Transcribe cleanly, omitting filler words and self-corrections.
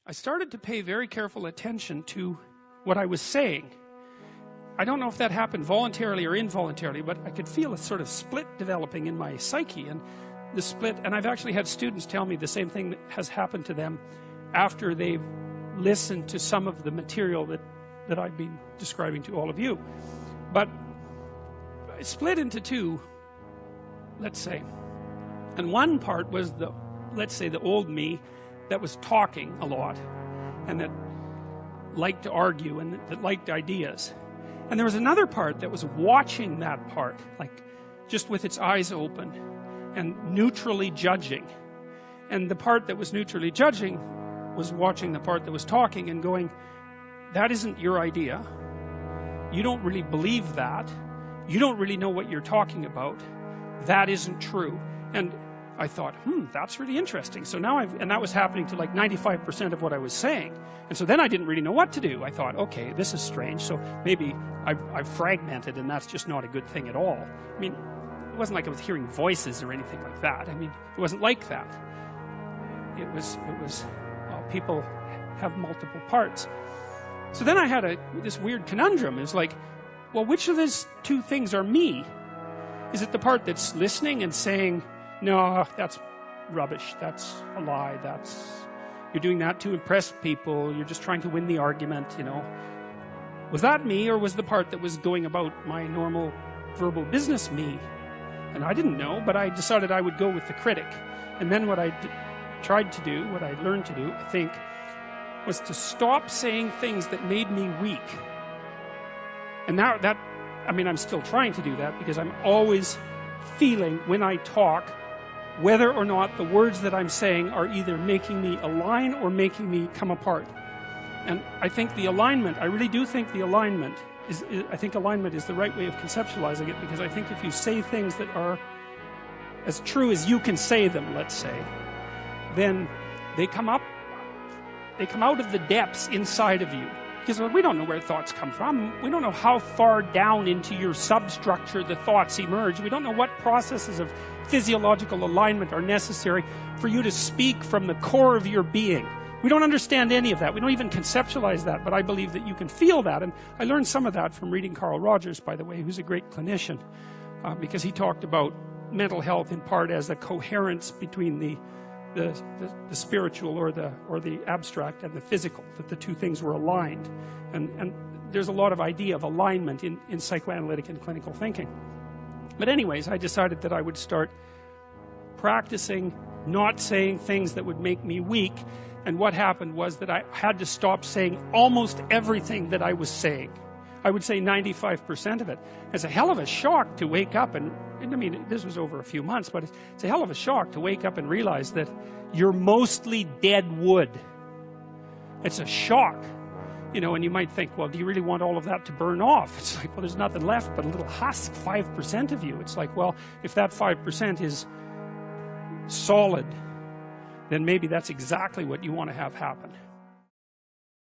I started to pay very careful attention to what I was saying. I don't know if that happened voluntarily or involuntarily, but I could feel a sort of split developing in my psyche. And the split, and I've actually had students tell me the same thing that has happened to them after they've listened to some of the material that I've been describing to all of you. But I split into two, let's say. And one part was the, let's say, the old me that was talking a lot and that liked to argue and that liked ideas. And there was another part that was watching that part, like just with its eyes open and neutrally judging. And the part that was neutrally judging was watching the part that was talking and going, that isn't your idea. You don't really believe that. You don't really know what you're talking about. That isn't true. And I thought, that's really interesting. So now and that was happening to like 95% of what I was saying. And so then I didn't really know what to do. I thought, okay, this is strange. So maybe I've fragmented and that's just not a good thing at all. I mean, it wasn't like I was hearing voices or anything like that. I mean, it wasn't like that. It was well, people have multiple parts. So then I had this weird conundrum. It was like, well, which of these two things are me? Is it the part that's listening and saying, no, that's rubbish, that's a lie, you're doing that to impress people, you're just trying to win the argument, you know. Was that me, or was the part that was going about my normal verbal business me? And I didn't know, but I decided I would go with the critic. And then what I tried to do, what I learned to do, I think, was to stop saying things that made me weak. And now I mean, I'm still trying to do that because I'm always feeling when I talk whether or not the words that I'm saying are either making me align or making me come apart. And I think the alignment, I really do think the alignment I think alignment is the right way of conceptualizing it, because I think if you say things that are as true as you can say them, let's say, then they come out of the depths inside of you. Because we don't know where thoughts come from. We don't know how far down into your substructure the thoughts emerge. We don't know what processes of physiological alignment are necessary for you to speak from the core of your being. We don't understand any of that. We don't even conceptualize that, but I believe that you can feel that. And I learned some of that from reading Carl Rogers, by the way, who's a great clinician, because he talked about mental health in part as a coherence between the spiritual or the abstract and the physical, that the two things were aligned. And there's a lot of idea of alignment in psychoanalytic and clinical thinking. But anyways, I decided that I would start practicing not saying things that would make me weak. And what happened was that I had to stop saying almost everything that I was saying. I would say 95% of it. It's a hell of a shock to wake up and I mean, this was over a few months, but it's a hell of a shock to wake up and realize that you're mostly dead wood. It's a shock, you know, and you might think, well, do you really want all of that to burn off? It's like, well, there's nothing left but a little husk, 5% of you. It's like, well, if that 5% is solid, then maybe that's exactly what you want to have happen.